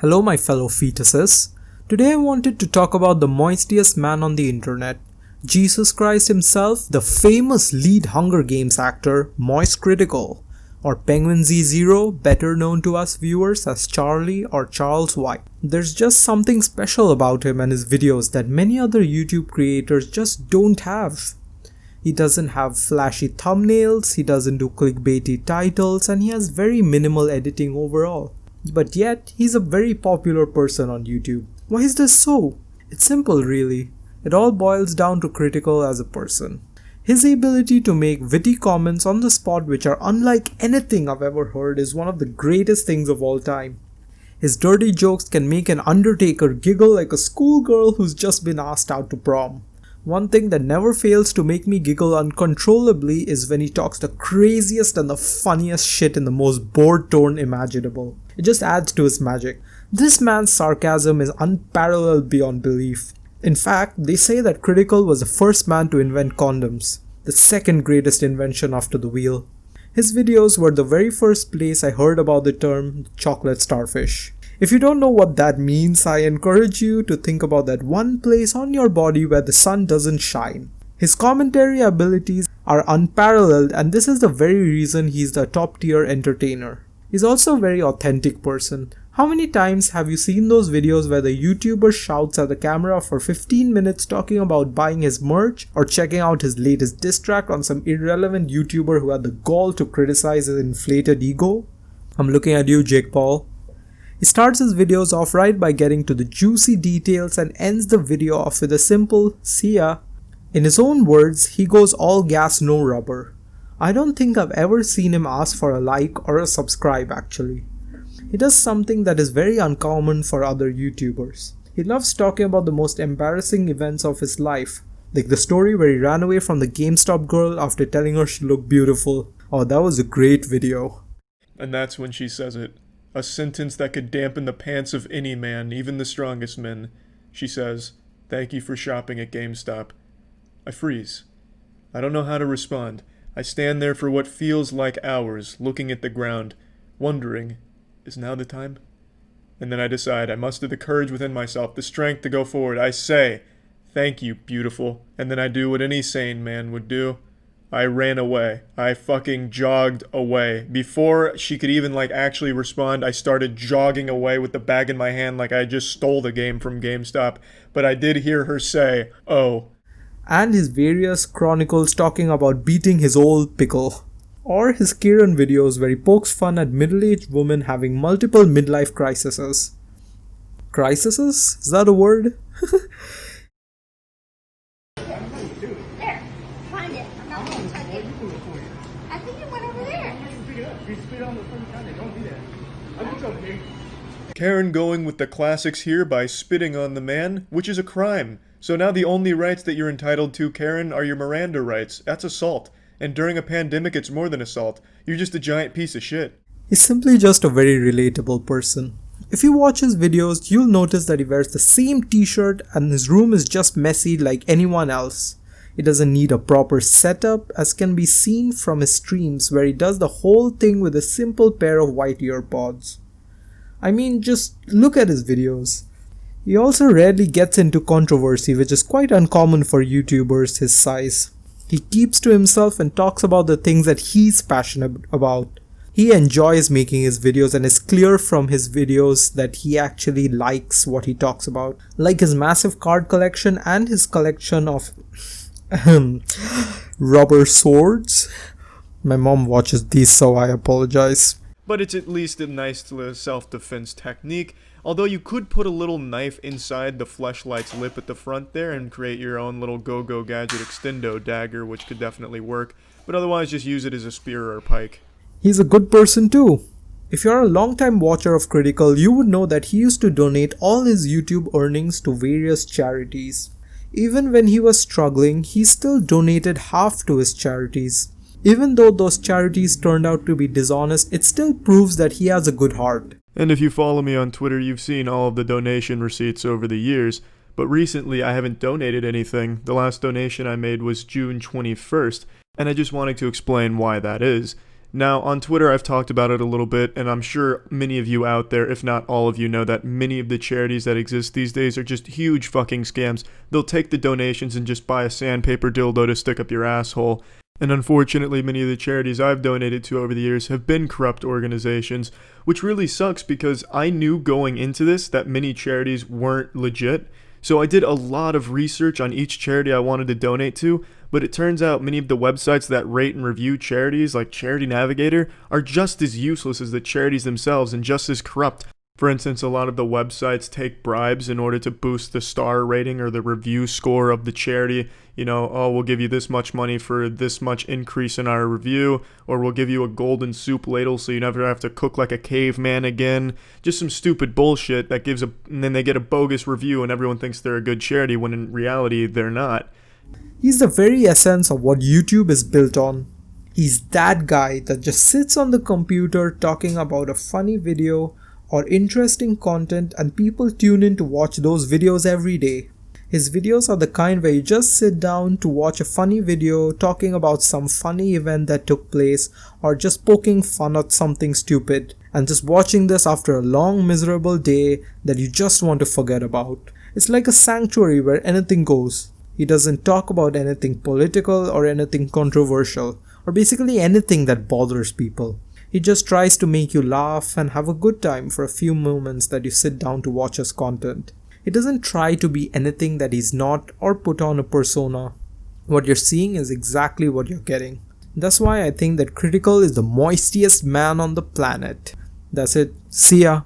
Hello my fellow fetuses. Today I wanted to talk about the moistiest man on the internet, Jesus Christ himself, the famous lead Hunger Games actor, Moistcritikal, or Penguinz0, better known to us viewers as Charlie or Charles White. There's just something special about him and his videos that many other YouTube creators just don't have. He doesn't have flashy thumbnails, he doesn't do clickbaity titles, and he has very minimal editing overall. But yet, he's a very popular person on YouTube. Why is this so? It's simple really. It all boils down to Critikal as a person. His ability to make witty comments on the spot which are unlike anything I've ever heard is one of the greatest things of all time. His dirty jokes can make an undertaker giggle like a schoolgirl who's just been asked out to prom. One thing that never fails to make me giggle uncontrollably is when he talks the craziest and the funniest shit in the most bored tone imaginable. It just adds to his magic. This man's sarcasm is unparalleled beyond belief. In fact, they say that Critikal was the first man to invent condoms, the second greatest invention after the wheel. His videos were the very first place I heard about the term chocolate starfish. If you don't know what that means, I encourage you to think about that one place on your body where the sun doesn't shine. His commentary abilities are unparalleled, and this is the very reason he's the top tier entertainer. He's also a very authentic person. How many times have you seen those videos where the YouTuber shouts at the camera for 15 minutes talking about buying his merch or checking out his latest diss track on some irrelevant YouTuber who had the gall to criticize his inflated ego? I'm looking at you, Jake Paul. He starts his videos off right by getting to the juicy details and ends the video off with a simple "see ya." In his own words, he goes all gas no rubber. I don't think I've ever seen him ask for a like or a subscribe actually. He does something that is very uncommon for other YouTubers. He loves talking about the most embarrassing events of his life, like the story where he ran away from the GameStop girl after telling her she looked beautiful. Oh, that was a great video. And that's when she says it. A sentence that could dampen the pants of any man, even the strongest men. She says, "Thank you for shopping at GameStop." I freeze. I don't know how to respond. I stand there for what feels like hours, looking at the ground, wondering, is now the time? And then I decide I muster the courage within myself, the strength to go forward. I say, "Thank you, beautiful." And then I do what any sane man would do. I ran away. I fucking jogged away. Before she could even actually respond, I started jogging away with the bag in my hand like I just stole the game from GameStop. But I did hear her say, "Oh." And his various chronicles talking about beating his old pickle. Or his Kieran videos where he pokes fun at middle-aged women having multiple midlife crises. Crises? Is that a word? Karen going with the classics here by spitting on the man, which is a crime. So now the only rights that you're entitled to, Karen, are your Miranda rights. That's assault. And during a pandemic, it's more than assault. You're just a giant piece of shit. He's simply just a very relatable person. If you watch his videos, you'll notice that he wears the same t-shirt and his room is just messy like anyone else. He doesn't need a proper setup, as can be seen from his streams where he does the whole thing with a simple pair of white earpods. I mean, just look at his videos. He also rarely gets into controversy, which is quite uncommon for YouTubers his size. He keeps to himself and talks about the things that he's passionate about. He enjoys making his videos and it's clear from his videos that he actually likes what he talks about. Like his massive card collection and his collection of rubber swords. My mom watches these, so I apologize. But it's at least a nice self-defense technique. Although you could put a little knife inside the fleshlight's lip at the front there and create your own little go-go gadget extendo dagger, which could definitely work. But otherwise just use it as a spear or a pike. He's a good person too. If you're a long-time watcher of Critikal, you would know that he used to donate all his YouTube earnings to various charities. Even when he was struggling, he still donated half to his charities. Even though those charities turned out to be dishonest, it still proves that he has a good heart. And if you follow me on Twitter, you've seen all of the donation receipts over the years. But recently, I haven't donated anything. The last donation I made was June 21st, and I just wanted to explain why that is. Now, on Twitter, I've talked about it a little bit, and I'm sure many of you out there, if not all of you, know that many of the charities that exist these days are just huge fucking scams. They'll take the donations and just buy a sandpaper dildo to stick up your asshole. And unfortunately, many of the charities I've donated to over the years have been corrupt organizations, which really sucks because I knew going into this that many charities weren't legit. So I did a lot of research on each charity I wanted to donate to, but it turns out many of the websites that rate and review charities, like Charity Navigator, are just as useless as the charities themselves and just as corrupt. For instance, a lot of the websites take bribes in order to boost the star rating or the review score of the charity. You know, oh, we'll give you this much money for this much increase in our review, or we'll give you a golden soup ladle so you never have to cook like a caveman again. Just some stupid bullshit that gives and then they get a bogus review and everyone thinks they're a good charity when in reality they're not. He's the very essence of what YouTube is built on. He's that guy that just sits on the computer talking about a funny video or interesting content and people tune in to watch those videos every day. His videos are the kind where you just sit down to watch a funny video talking about some funny event that took place or just poking fun at something stupid and just watching this after a long miserable day that you just want to forget about. It's like a sanctuary where anything goes. He doesn't talk about anything political or anything controversial or basically anything that bothers people. He just tries to make you laugh and have a good time for a few moments that you sit down to watch his content. He doesn't try to be anything that he's not or put on a persona. What you're seeing is exactly what you're getting. That's why I think that Critical is the moistiest man on the planet. That's it. See ya.